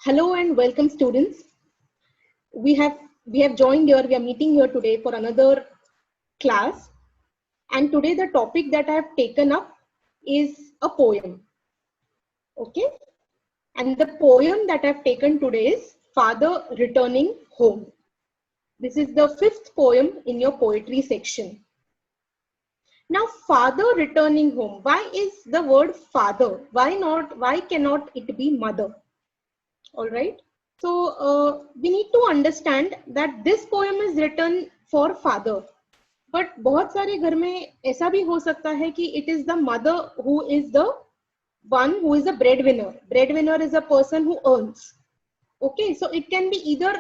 Hello and welcome, students. We have joined here. We are meeting here today for another class. And today the topic that I have taken up is a poem. Okay. And the poem that I've taken today is Father Returning Home. This is the fifth poem in your poetry section. Now, father returning home. Why is the word father? Why cannot it be mother? All right. So we need to understand that this poem is written for father. But बहुत सारे घर में ऐसा भी हो सकता है कि it is the mother who is the one who is a breadwinner. Breadwinner is a person who earns. Okay, so it can be either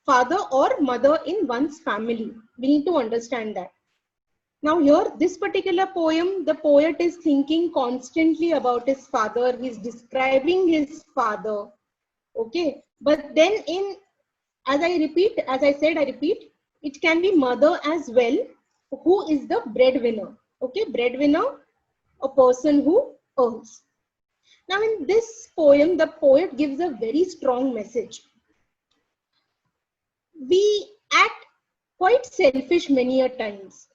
father or mother in one's family. We need to understand that. Now here, this particular poem, the poet is thinking constantly about his father. He's describing his father. Okay, but then as I repeat, it can be mother as well, who is the breadwinner. Okay, breadwinner, a person who earns. Now in this poem, the poet gives a very strong message. We act quite selfish many a times.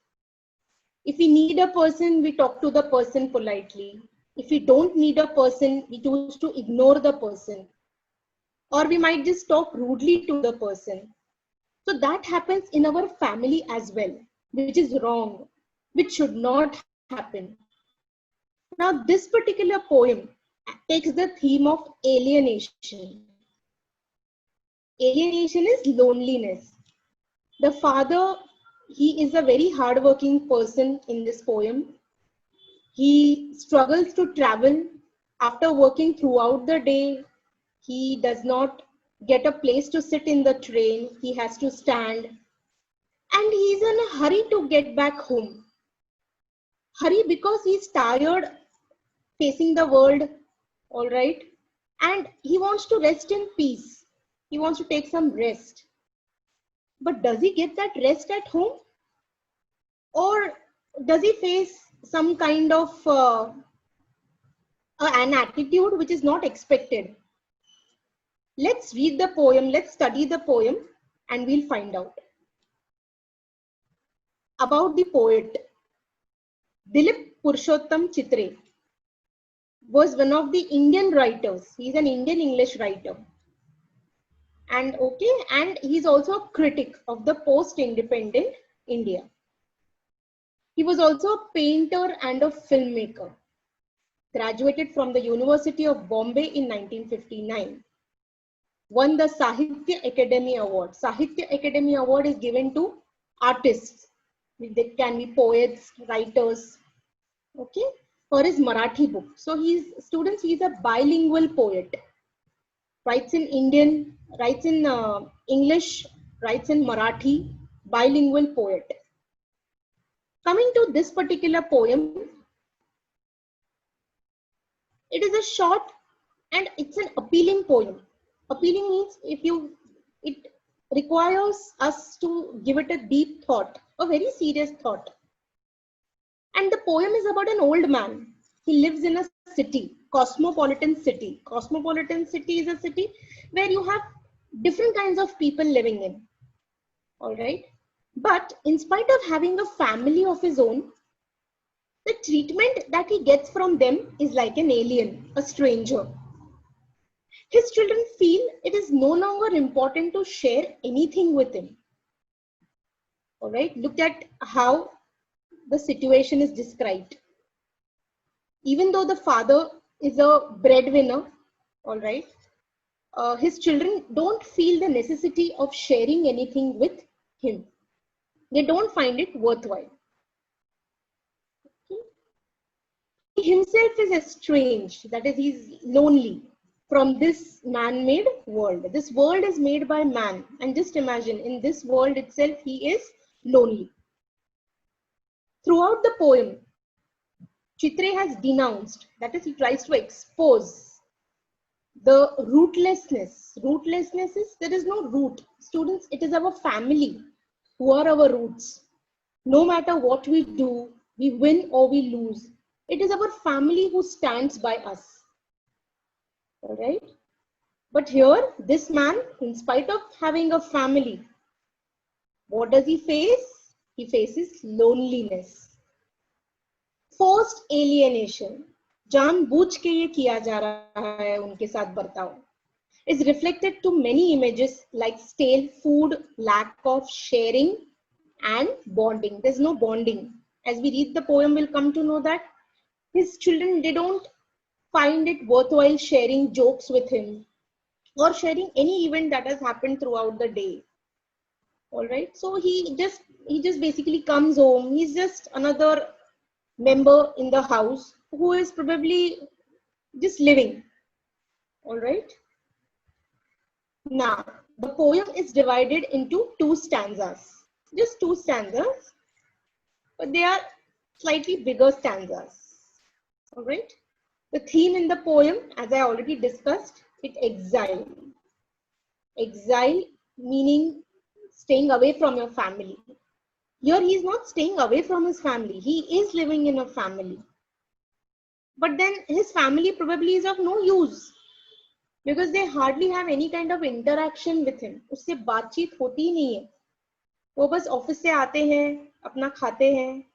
If we need a person, we talk to the person politely. If we don't need a person, we choose to ignore the person. Or we might just talk rudely to the person. So that happens in our family as well, which is wrong, which should not happen. Now, this particular poem takes the theme of alienation. Alienation is loneliness. The father, he is a very hardworking person in this poem. He struggles to travel after working throughout the day. He does not get a place to sit in the train. He has to stand. And he's in a hurry to get back home. Hurry because he's tired facing the world, all right? And he wants to rest in peace. He wants to take some rest. But does he get that rest at home? Or does he face some kind of an attitude which is not expected? Let's read the poem, let's study the poem, and we'll find out. About the poet, Dilip Purushottam Chitre was one of the Indian writers. He's an Indian English writer. And he's also a critic of the post-independent India. He was also a painter and a filmmaker. Graduated from the University of Bombay in 1959. Won the Sahitya Academy Award. Sahitya Academy Award is given to artists. They can be poets, writers, okay, for his Marathi book. So he's a bilingual poet. Writes in Indian, writes in English, writes in Marathi, bilingual poet. Coming to this particular poem, it is a short and it's an appealing poem. Appealing means it requires us to give it a deep thought, a very serious thought. And the poem is about an old man. He lives in a city, cosmopolitan city. Cosmopolitan city is a city where you have different kinds of people living in. All right. But in spite of having a family of his own, the treatment that he gets from them is like an alien, a stranger. His children feel it is no longer important to share anything with him. All right. Look at how the situation is described. Even though the father is a breadwinner, all right, his children don't feel the necessity of sharing anything with him. They don't find it worthwhile. Okay. He himself is estranged, that is, he's lonely from this man-made world. This world is made by man, and just imagine, in this world itself, he is lonely. Throughout the poem, Chitre has denounced, that is, he tries to expose the rootlessness. Rootlessness is, there is no root. Students, it is our family who are our roots. No matter what we do, we win or we lose. It is our family who stands by us. All right. But here, this man, in spite of having a family, what does he face? He faces loneliness, forced alienation. जानबूझ के ये किया जा रहा है उनके साथ बर्ताव, is reflected to many images like stale food, lack of sharing, and bonding. There's no bonding. As we read the poem, we'll come to know that his children, they don't find it worthwhile sharing jokes with him or sharing any event that has happened throughout the day. All right, so he just basically comes home. He's just another member in the house who is probably just living. All right, now the poem is divided into two stanzas, just two stanzas, but they are slightly bigger stanzas. All right, the theme in the poem, as I already discussed, it exile. Exile meaning staying away from your family. Here he is not staying away from his family. He is living in a family. But then his family probably is of no use because they hardly have any kind of interaction with him. उससे बातचीत होती ही नहीं है. वो बस office से आते हैं, अपना खाते हैं,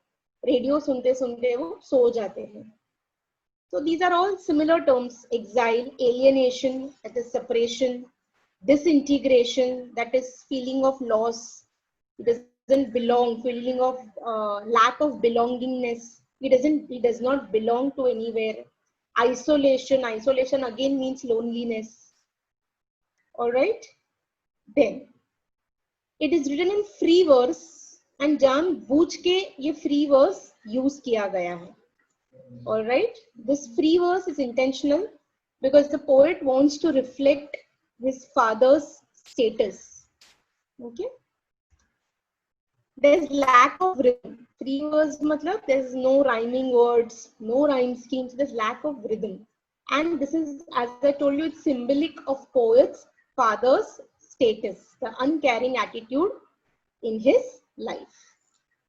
रेडियो सुनते सुनते वो सो जाते हैं. So these are all similar terms: exile, alienation, that is separation, disintegration, that is feeling of loss. He doesn't belong, feeling of lack of belongingness. He does not belong to anywhere. Isolation, isolation again means loneliness. All right. Then it is written in free verse and जानबूझ के ये free verse use किया गया है. All right, this free verse is intentional because the poet wants to reflect his father's status. Okay, there's lack of rhythm. Free verse matlab there's no rhyming words, no rhyme schemes, there's lack of rhythm. And this is, as I told you, it's symbolic of poet's father's status, the uncaring attitude in his life.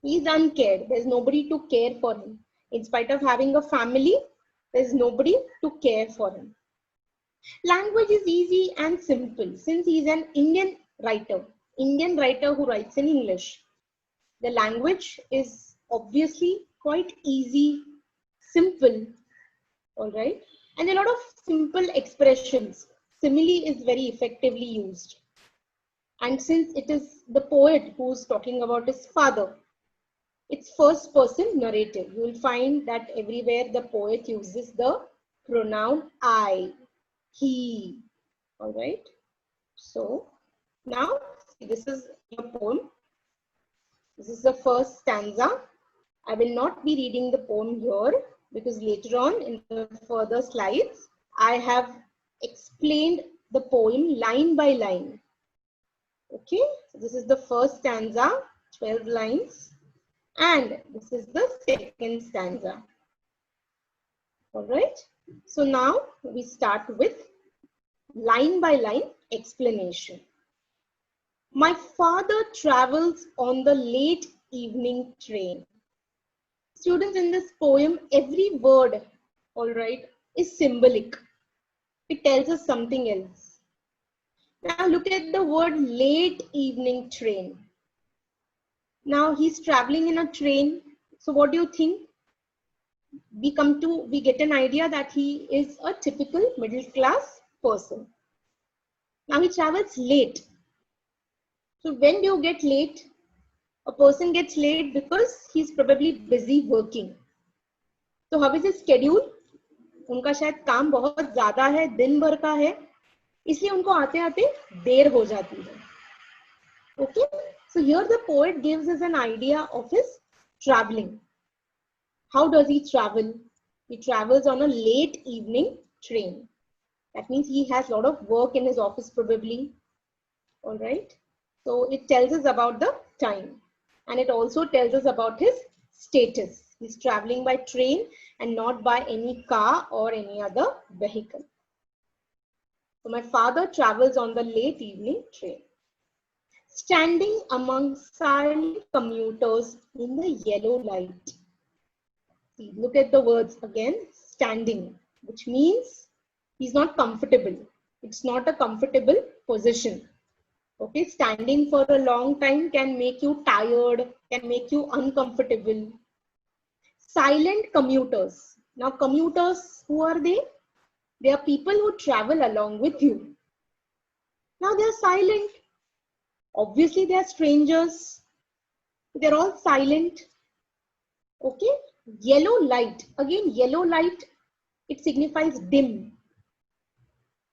He's uncared, there's nobody to care for him. In spite of having a family, there's nobody to care for him. Language is easy and simple. Since he's an Indian writer who writes in English, the language is obviously quite easy, simple, all right? And a lot of simple expressions. Simile is very effectively used. And since it is the poet who's talking about his father, it's first person narrative. You will find that everywhere the poet uses the pronoun I, he. All right. So now this is your poem. This is the first stanza. I will not be reading the poem here because later on in the further slides, I have explained the poem line by line. Okay. So this is the first stanza, 12 lines. And this is the second stanza. All right. So now we start with line by line explanation. My father travels on the late evening train. Students, in this poem, every word, all right, is symbolic. It tells us something else. Now look at the word late evening train. Now he's traveling in a train. So what do you think? We get an idea that he is a typical middle class person. Now he travels late. So when do you get late? A person gets late because he's probably busy working. So how is his schedule? उनका शायद काम बहुत ज्यादा है, दिन भर का है, इसलिए उनको आते आते देर हो जाती है. Okay. So here the poet gives us an idea of his traveling. How does he travel? He travels on a late evening train. That means he has a lot of work in his office probably. All right. So it tells us about the time. And it also tells us about his status. He's traveling by train and not by any car or any other vehicle. So my father travels on the late evening train. Standing among silent commuters in the yellow light. See, look at the words again. Standing, which means he's not comfortable. It's not a comfortable position. Okay, standing for a long time can make you tired, can make you uncomfortable. Silent commuters. Now commuters, who are they? They are people who travel along with you. Now they are silent. Obviously they are strangers. They're all silent. Okay, yellow light. Again, yellow light, it signifies dim.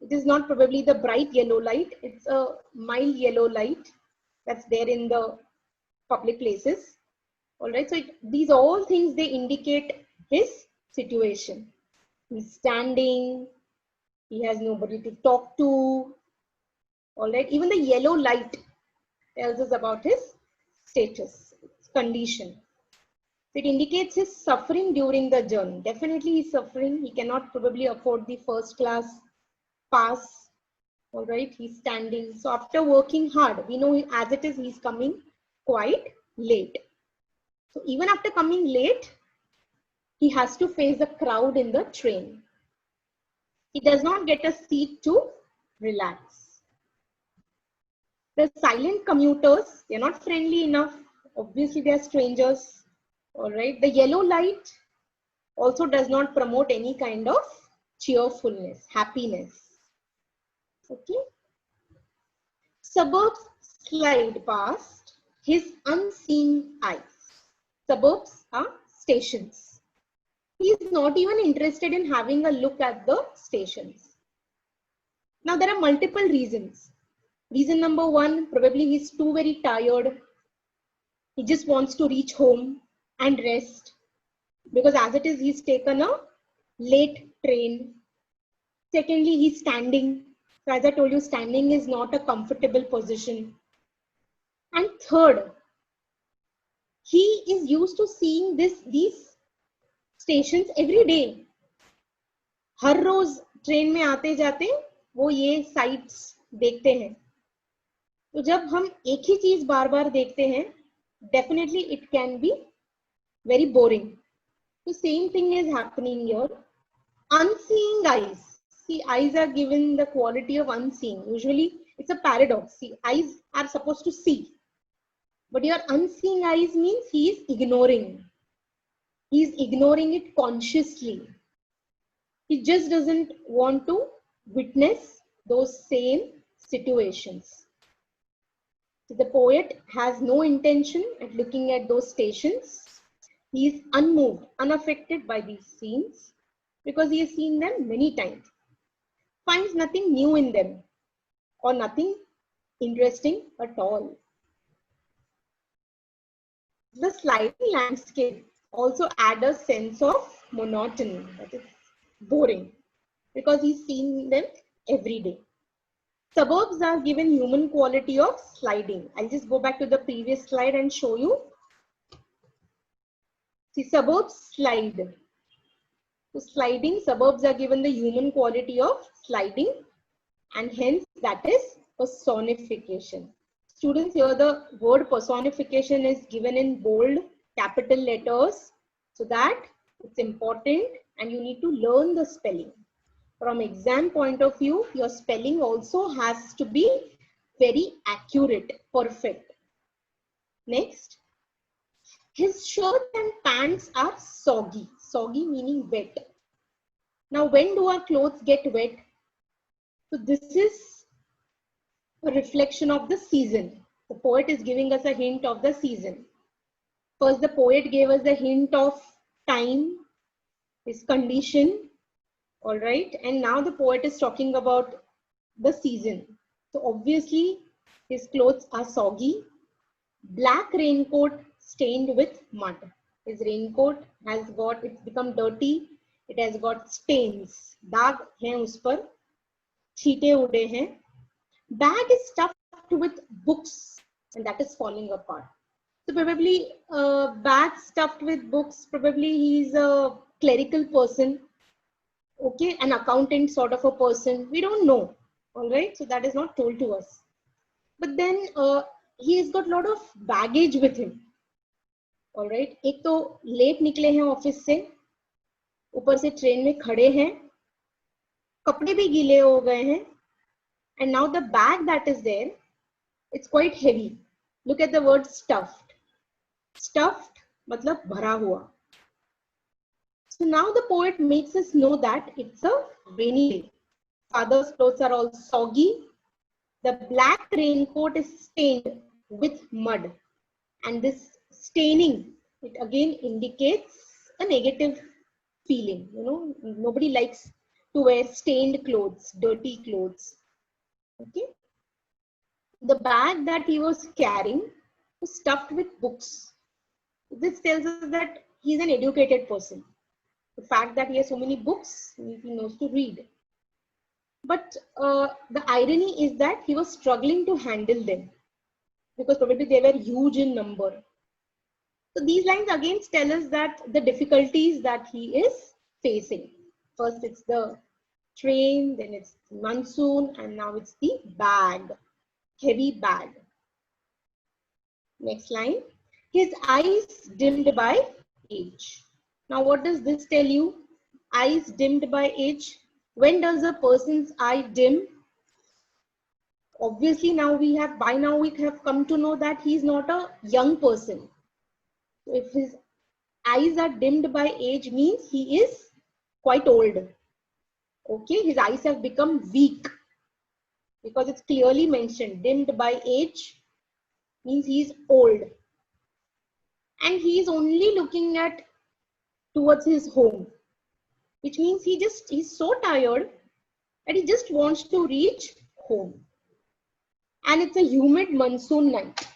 It is not probably the bright yellow light. It's a mild yellow light that's there in the public places. All right, so these all things, they indicate his situation. He's standing, he has nobody to talk to. All right, even the yellow light tells us about his status, condition. It indicates his suffering during the journey. Definitely he's suffering. He cannot probably afford the first class pass. All right, he's standing. So after working hard, we know as it is, he's coming quite late. So even after coming late, he has to face the crowd in the train. He does not get a seat to relax. The silent commuters, they're not friendly enough. Obviously, they're strangers. All right, the yellow light also does not promote any kind of cheerfulness, happiness. Okay. Suburbs slide past his unseen eyes. Suburbs are stations. He is not even interested in having a look at the stations. Now there are multiple reasons. Reason number one, probably he's too very tired. He just wants to reach home and rest, because as it is, he's taken a late train. Secondly, he's standing. So as I told you, standing is not a comfortable position. And third, he is used to seeing these stations every day. हर रोज train में आते जाते वो ये sites देखते हैं. तो जब हम एक ही चीज बार बार देखते हैं, definitely it can be very boring. The same thing is happening here. Unseeing eyes. See, eyes are given the quality of unseeing. Usually it's a paradox. See, eyes are supposed to see, but your unseeing eyes means he is ignoring. He is ignoring it consciously. He just doesn't want to witness those same situations. So the poet has no intention at looking at those stations. He is unmoved, unaffected by these scenes because he has seen them many times. Finds nothing new in them or nothing interesting at all. The sliding landscape also adds a sense of monotony, that is boring, because he's seen them every day. Suburbs are given human quality of sliding. I'll just go back to the previous slide and show you. See, suburbs slide. So sliding, suburbs are given the human quality of sliding, and hence that is personification. Students, here the word personification is given in bold capital letters so that it's important and you need to learn the spelling. From exam point of view, your spelling also has to be very accurate, perfect. Next, his shirt and pants are soggy. Soggy meaning wet. Now, when do our clothes get wet? So this is a reflection of the season. The poet is giving us a hint of the season. First, the poet gave us a hint of time, his condition. All right, and now the poet is talking about the season. So obviously his clothes are soggy. Black raincoat stained with mud. His raincoat has got, it's become dirty. It has got stains. दाग हैं उस पर, छींटे उड़े हैं. Bag is stuffed with books and that is falling apart. So probably bag stuffed with books, probably he's a clerical person. Okay, an accountant sort of a person, we don't know. All right, so that is not told to us. But then he has got a lot of baggage with him. All right, एक तो late निकले हैं office से, ऊपर से train में खड़े हैं, कपड़े भी गीले हो गए हैं, And now the bag that is there, it's quite heavy. Look at the word stuffed. Stuffed matlab bhara hua. So now the poet makes us know that it's a rainy day. Father's clothes are all soggy. The black raincoat is stained with mud. And this staining, it again indicates a negative feeling. You know, nobody likes to wear stained clothes, dirty clothes. Okay. The bag that he was carrying was stuffed with books. This tells us that he's an educated person. The fact that he has so many books means he knows to read. But the irony is that he was struggling to handle them because probably they were huge in number. So these lines again tell us that the difficulties that he is facing. First it's the train, then it's monsoon, and now it's the bag, heavy bag. Next line, his eyes dimmed by age. Now what does this tell you? Eyes dimmed by age. When does a person's eye dim? Obviously by now we have come to know that he's not a young person. So if his eyes are dimmed by age means he is quite old. Okay, his eyes have become weak because it's clearly mentioned dimmed by age means he is old. And he is only looking at towards his home, which means he's so tired that he just wants to reach home. And it's a humid monsoon night.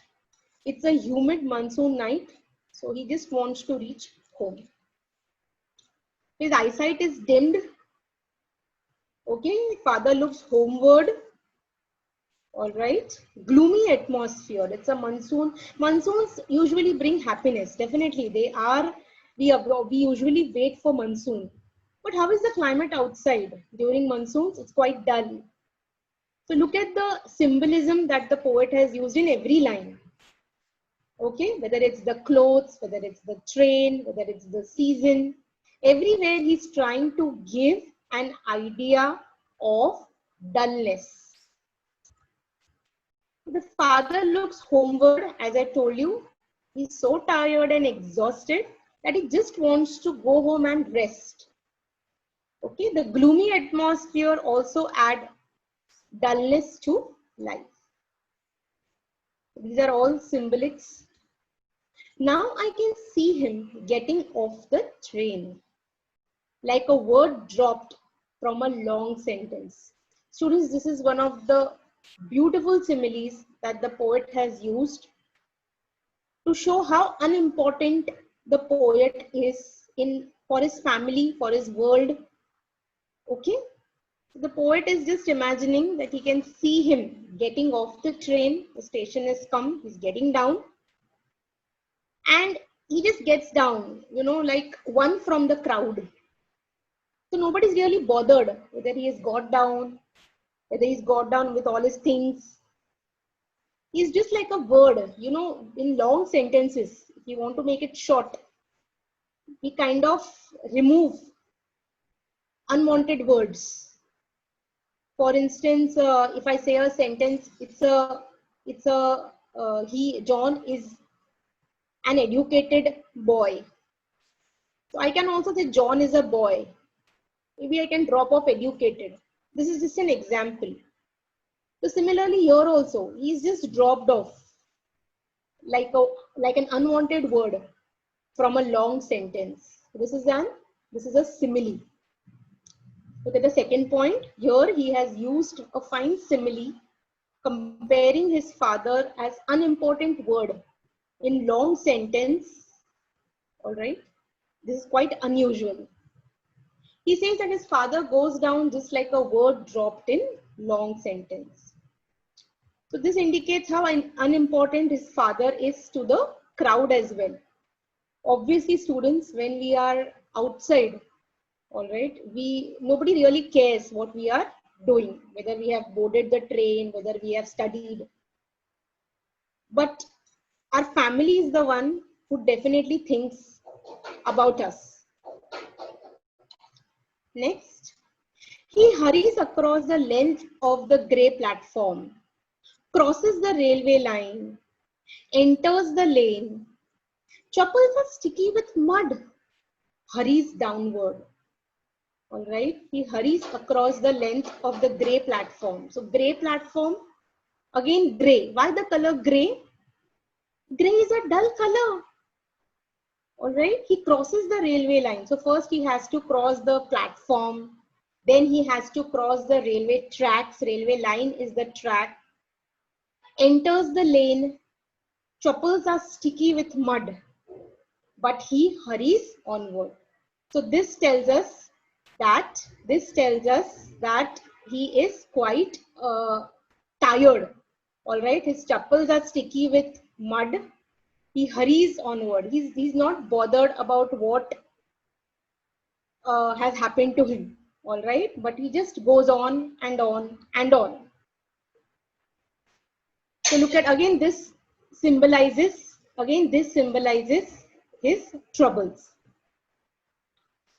It's a humid monsoon night, so he just wants to reach home. His eyesight is dimmed. Okay, father looks homeward. All right, gloomy atmosphere. It's a monsoon. Monsoons usually bring happiness. Definitely, they are. We usually wait for monsoon. But how is the climate outside during monsoons? It's quite dull. So look at the symbolism that the poet has used in every line. Okay, whether it's the clothes, whether it's the train, whether it's the season, everywhere he's trying to give an idea of dullness. The father looks homeward, as I told you. He's so tired and exhausted that he just wants to go home and rest. Okay, the gloomy atmosphere also adds dullness to life. These are all symbolics. Now I can see him getting off the train, like a word dropped from a long sentence. Students, this is one of the beautiful similes that the poet has used to show how unimportant the poet is for his family, for his world. Okay, the poet is just imagining that he can see him getting off the train. The station has come, he's getting down, and he just gets down, you know, like one from the crowd. So nobody's really bothered whether he has got down, whether he's got down with all his things. He's just like a word, you know, in long sentences. If you want to make it short, we kind of remove unwanted words. For instance, if I say a sentence, John is an educated boy. So I can also say John is a boy. Maybe I can drop off educated. This is just an example. So similarly here also, he's just dropped off like an unwanted word from a long sentence. This is a simile. Look at the second point. Here he has used a fine simile comparing his father as unimportant word in long sentence. All right. This is quite unusual. He says that his father goes down just like a word dropped in long sentence. So this indicates how unimportant his father is to the crowd as well. Obviously, students, when we are outside, all right, nobody really cares what we are doing, whether we have boarded the train, whether we have studied. But our family is the one who definitely thinks about us. Next, He hurries across the length of the grey platform, crosses the railway line, enters the lane. Chappals are sticky with mud, hurries downward. All right, he hurries across the length of the grey platform. So grey platform, again grey. Why the color grey? Grey is a dull color. All right, he crosses the railway line. So first he has to cross the platform. Then he has to cross the railway tracks. Railway line is the track. Enters the lane. Chappals are sticky with mud, but he hurries onward. So this tells us that he is quite tired. All right, his chappals are sticky with mud. He hurries onward. He's not bothered about what has happened to him. All right, but he just goes on and on and on. So look at again, this symbolizes his troubles.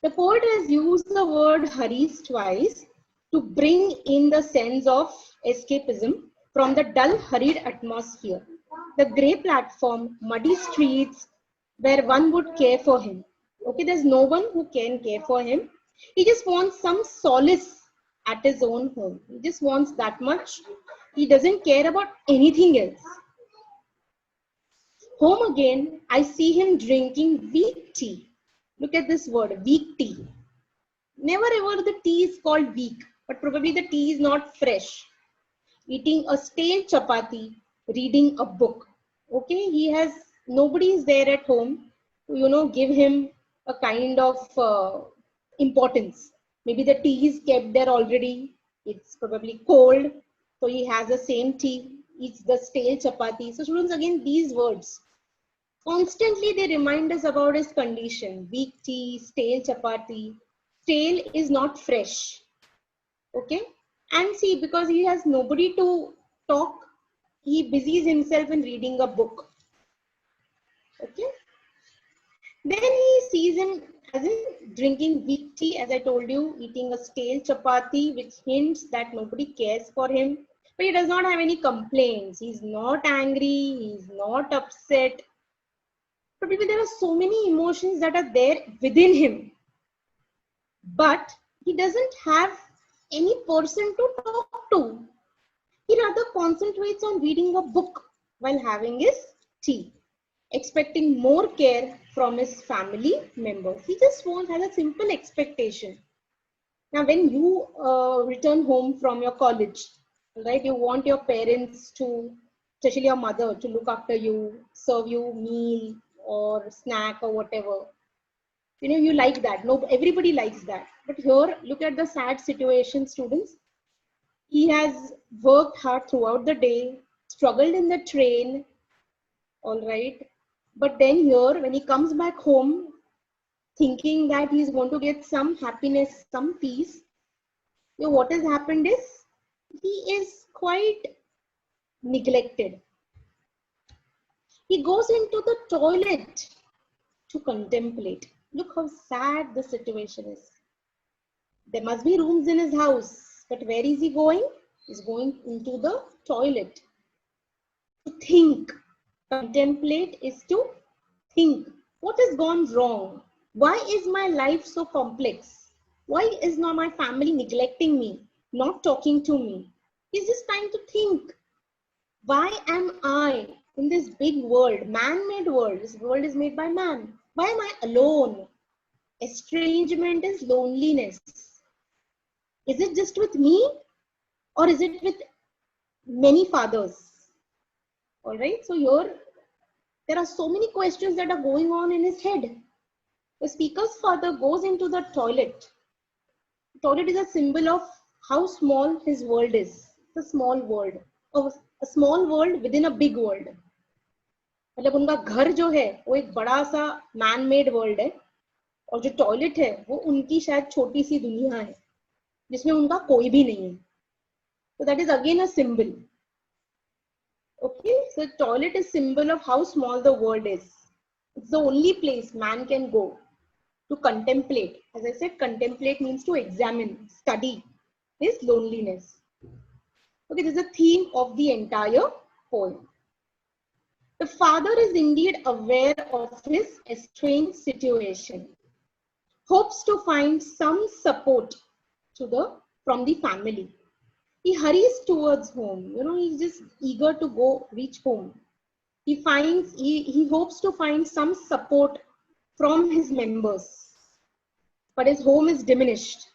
The poet has used the word hurries twice to bring in the sense of escapism from the dull, hurried atmosphere. The grey platform, muddy streets where one would care for him. Okay, there's no one who can care for him. He just wants some solace at his own home. He just wants that much. He doesn't care about anything else. Home again, I see him drinking weak tea. Look at this word, weak tea. Never ever the tea is called weak, but probably the tea is not fresh. Eating a stale chapati, reading a book. Okay, nobody is there at home to, give him a kind of importance. Maybe the tea is kept there already. It's probably cold. So he has the same tea, eats the stale chapati. So students, again, these words, constantly they remind us about his condition. Weak tea, stale chapati. Stale is not fresh. Okay. And see, because he has nobody to talk, he busies himself in reading a book. Okay. Then he sees him as in drinking weak tea, as I told you, eating a stale chapati, which hints that nobody cares for him. But he does not have any complaints. He's not angry. He's not upset. But maybe there are so many emotions that are there within him. But he doesn't have any person to talk to. He rather concentrates on reading a book while having his tea, expecting more care from his family members. He just has a simple expectation. Now, when you return home from your college, right, you want your parents to, especially your mother, to look after you, serve you meal or snack or whatever. You like that. No, everybody likes that. But here, look at the sad situation, students. He has worked hard throughout the day, struggled in the train, all right. But then here, when he comes back home, thinking that he's going to get some happiness, some peace, what has happened is he is quite neglected. He goes into the toilet to contemplate. Look how sad the situation is. There must be rooms in his house, but where is he going? He's going into the toilet to think. Contemplate is to think. What has gone wrong? Why is my life so complex? Why is not my family neglecting me, not talking to me? He's just trying to think. Why am I in this big world, man-made world? This world is made by man. Why am I alone? Estrangement is loneliness. Is it just with me or is it with many fathers? All right. So here, there are so many questions that are going on in his head. The speaker's father goes into the toilet. The toilet is a symbol of how small his world is. It's a small world. A small world within a big world. मतलब उनका घर जो है वो एक बड़ा सा man made world है और जो टॉयलेट है वो उनकी शायद छोटी सी दुनिया है जिसमें उनका कोई भी नहीं है. So that is again a symbol. Okay, so toilet is symbol of how small the world is. It's the only place man can go to contemplate. As I said, contemplate means to examine, study. is loneliness. Okay, this is the theme of the entire poem. The father is indeed aware of his estranged situation, hopes to find some support from the family. He hurries towards home. He's just eager to reach home. He hopes to find some support from his members, but his home is diminished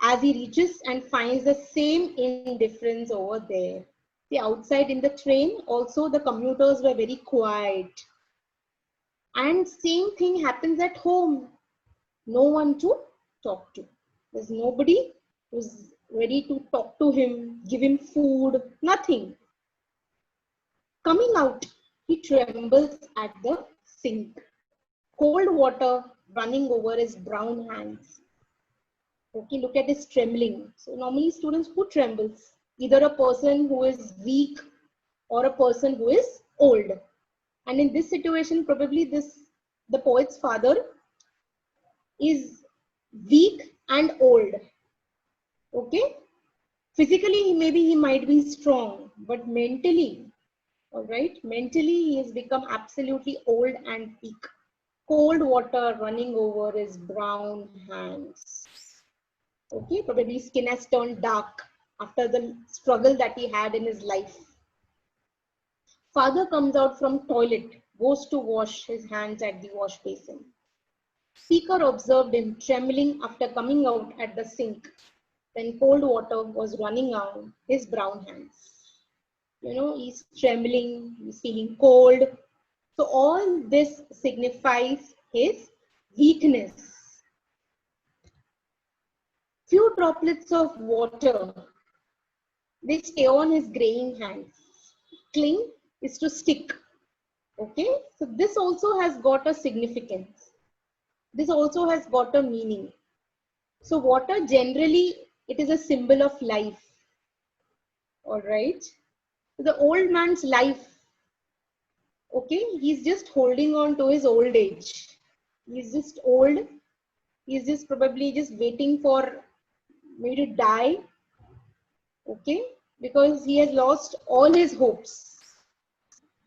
as he reaches and finds the same indifference over there. The outside in the train, also the commuters were very quiet. And same thing happens at home. No one to talk to. There's nobody who's ready to talk to him, give him food, nothing. Coming out, he trembles at the sink. Cold water running over his brown hands. Okay, look at his trembling. So normally students, who trembles? Either a person who is weak or a person who is old. And in this situation, probably the poet's father is weak and old. Okay, physically maybe he might be strong, but mentally, all right, mentally he has become absolutely old and weak. Cold water running over his brown hands. Okay, probably skin has turned dark after the struggle that he had in his life. Father comes out from toilet, goes to wash his hands at the wash basin. Speaker observed him trembling after coming out at the sink when cold water was running out his brown hands. He's trembling, he's feeling cold. So all this signifies his weakness. Few droplets of water, they stay on his graying hands. Cling is to stick. Okay, so this also has got a significance. This also has got a meaning. So water generally, it is a symbol of life. All right. The old man's life, okay, he's just holding on to his old age. He's just old. He's just probably just waiting for maybe to die. Okay, because he has lost all his hopes.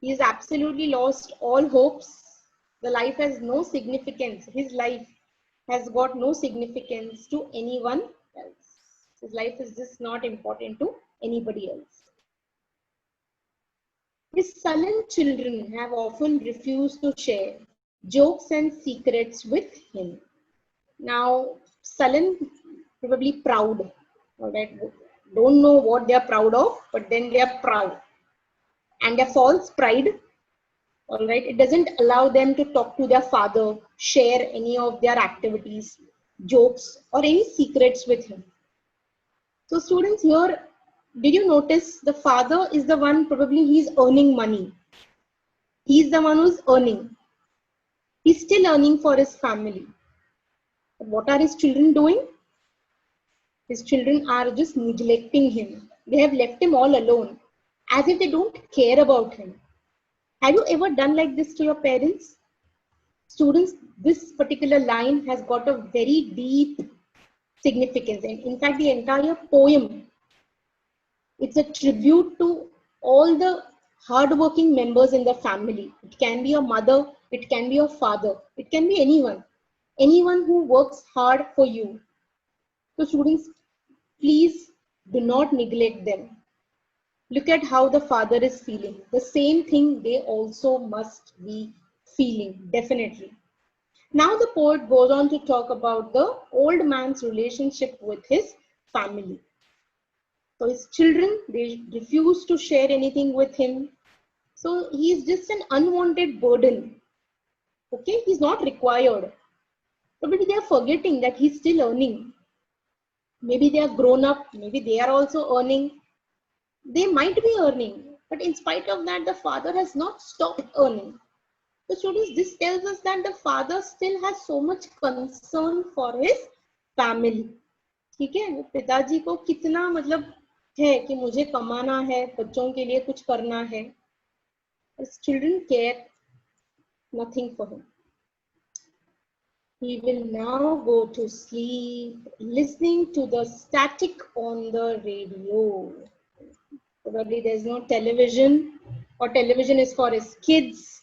He has absolutely lost all hopes. The life has no significance. His life has got no significance to anyone else. His life is just not important to anybody else. His sullen children have often refused to share jokes and secrets with him. Now, sullen, probably proud. All right, don't know what they are proud of, but then they are proud. And their false pride, all right, it doesn't allow them to talk to their father, share any of their activities, jokes, or any secrets with him. So students, here, did you notice the father is the one, probably he's earning money. He's the one who's earning. He's still earning for his family. But what are his children doing? His children are just neglecting him. They have left him all alone, as if they don't care about him. Have you ever done like this to your parents? Students, this particular line has got a very deep significance. And in fact, the entire poem, it's a tribute to all the hardworking members in the family. It can be a mother, it can be a father, it can be anyone who works hard for you. So students, please do not neglect them. Look at how the father is feeling. The same thing they also must be feeling, definitely. Now the poet goes on to talk about the old man's relationship with his family. So his children, they refuse to share anything with him. So he is just an unwanted burden. Okay, he's not required. But they are forgetting that he's still earning. Maybe they are grown up, maybe they are also earning. They might be earning, but in spite of that, the father has not stopped earning. So students, this tells us that the father still has so much concern for his family. ठीक है, पिताजी को कितना मतलब है कि मुझे कमाना है, बच्चों के लिए कुछ करना है. His children care nothing for him. He will now go to sleep listening to the static on the radio. Probably there's no television, or television is for his kids.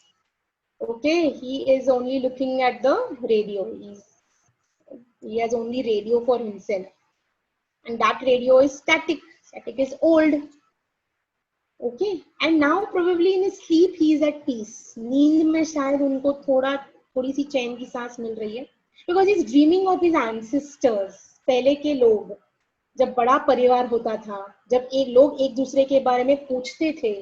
Okay, he is only looking at the radio. He has only radio for himself. And that radio is static. Static is old. Okay, and now probably in his sleep he is at peace. नींद में शायद उनको थोड़ी सी चैन की सांस मिल रही है. Because he's dreaming of his ancestors. पहले के लोग, जब बड़ा परिवार होता था, जब लोग एक दूसरे के बारे में पूछते थे,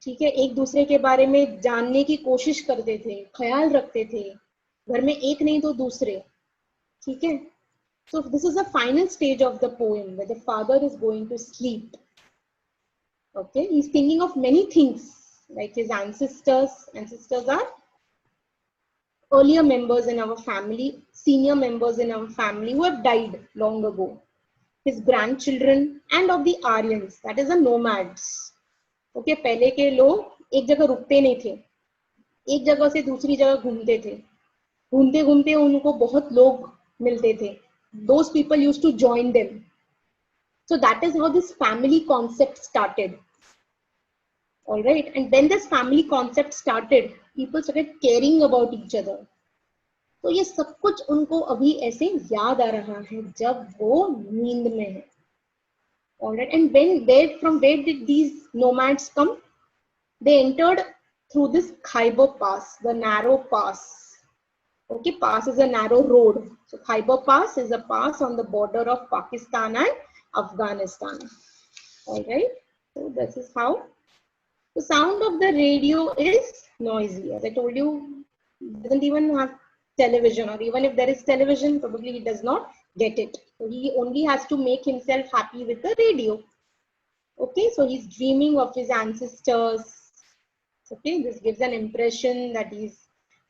ठीक है, एक दूसरे के बारे में जानने की कोशिश करते थे, ख्याल रखते थे, घर में एक नहीं तो दूसरे, ठीक है. So this is the final stage of the poem where the father is going to sleep. Okay, he's thinking of many things like his ancestors. Ancestors are earlier members in our family, senior members in our family who have died long ago. His grandchildren and of the Aryans, that is the nomads. Okay, पहले के लोग एक जगह रुकते नहीं थे, एक जगह से दूसरी जगह घूमते थे, घूमते घूमते उनको बहुत लोग मिलते थे. Those people used to join them. So that is how this family concept started. All right, and when this family concept started, people started caring about each other. तो ये सब कुछ उनको अभी ऐसे याद आ रहा है जब वो नींद में है. All right, and from where did these nomads come? They entered through this Khyber Pass, the narrow pass. Okay, pass is a narrow road. So Khyber Pass is a pass on the border of Pakistan and Afghanistan. All right, so this is how. The sound of the radio is noisy. As I told you, it doesn't even have television, or even if there is television, probably he does not get it. So he only has to make himself happy with the radio. Okay, so he's dreaming of his ancestors. Okay, this gives an impression that he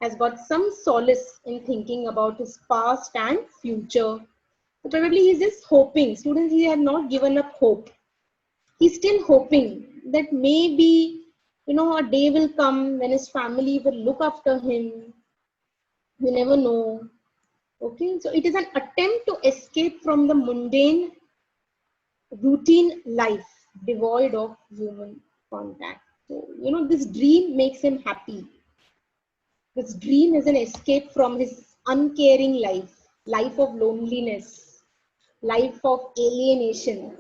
has got some solace in thinking about his past and future. So probably he's just hoping. Students, he had not given up hope. He's still hoping that maybe, a day will come when his family will look after him. You never know. Okay, so it is an attempt to escape from the mundane, routine life devoid of human contact. So, this dream makes him happy. This dream is an escape from his uncaring life of loneliness, life of alienation.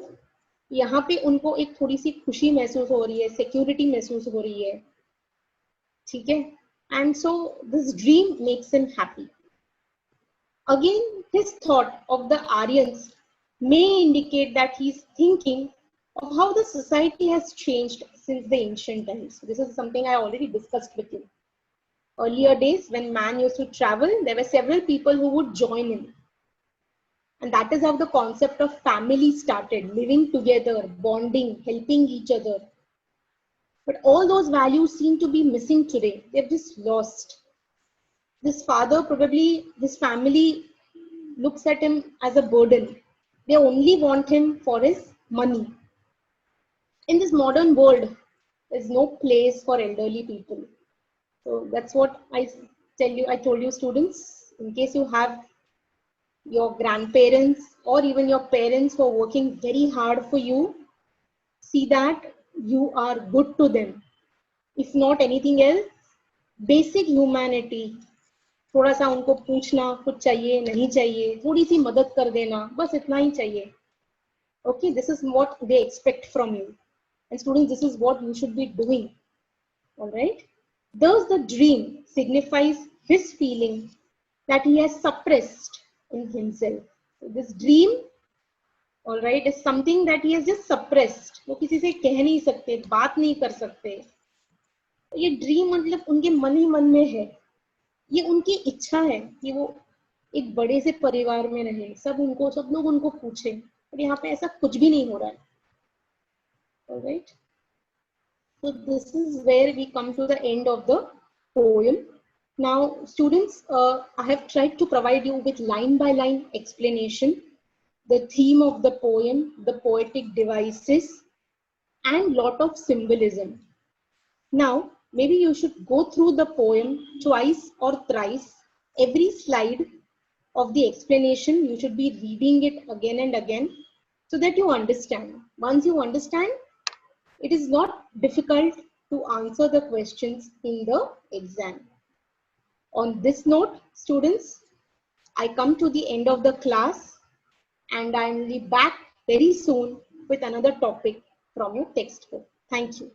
यहाँ पे उनको एक थोड़ी सी खुशी महसूस हो रही है, सिक्योरिटी महसूस हो रही है, ठीक है. And so this dream makes him happy. Again, his thought of the Aryans may indicate that he's thinking of how the society has changed since the ancient times. This is something I already discussed with you. Earlier days, when man used to travel, there were several people who would join him. And that is how the concept of family started, living together, bonding, helping each other. But all those values seem to be missing today. They've just lost. This father, probably this family looks at him as a burden. They only want him for his money. In this modern world, there's no place for elderly people. So that's what I told you students, in case you have your grandparents or even your parents who are working very hard for you, see that you are good to them. If not anything else, basic humanity, थोड़ा सा उनको पूछना कुछ चाहिए नहीं चाहिए, थोड़ी सी मदद कर देना, बस इतना ही चाहिए. Okay, this is what they expect from you. And students, this is what you should be doing. All right. Thus, the dream signifies his feeling that he has suppressed in himself. So this dream, all right, is something that he has just suppressed. वो किसी से कह नहीं सकते, बात नहीं कर सकते. ये ड्रीम मतलब उनके मन ही मन में है. ये उनकी इच्छा है कि वो एक बड़े से परिवार में रहे, सब लोग उनको पूछे, पर यहाँ पे ऐसा कुछ भी नहीं हो रहा है. All right. So this is where we come to the end of the poem. Now, students, I have tried to provide you with line by line explanation, the theme of the poem, the poetic devices, and lot of symbolism. Now, maybe you should go through the poem twice or thrice every slide of the explanation, you should be reading it again and again so that you understand. Once you understand, it is not difficult to answer the questions in the exam. On this note, students, I come to the end of the class and I will be back very soon with another topic from your textbook. Thank you.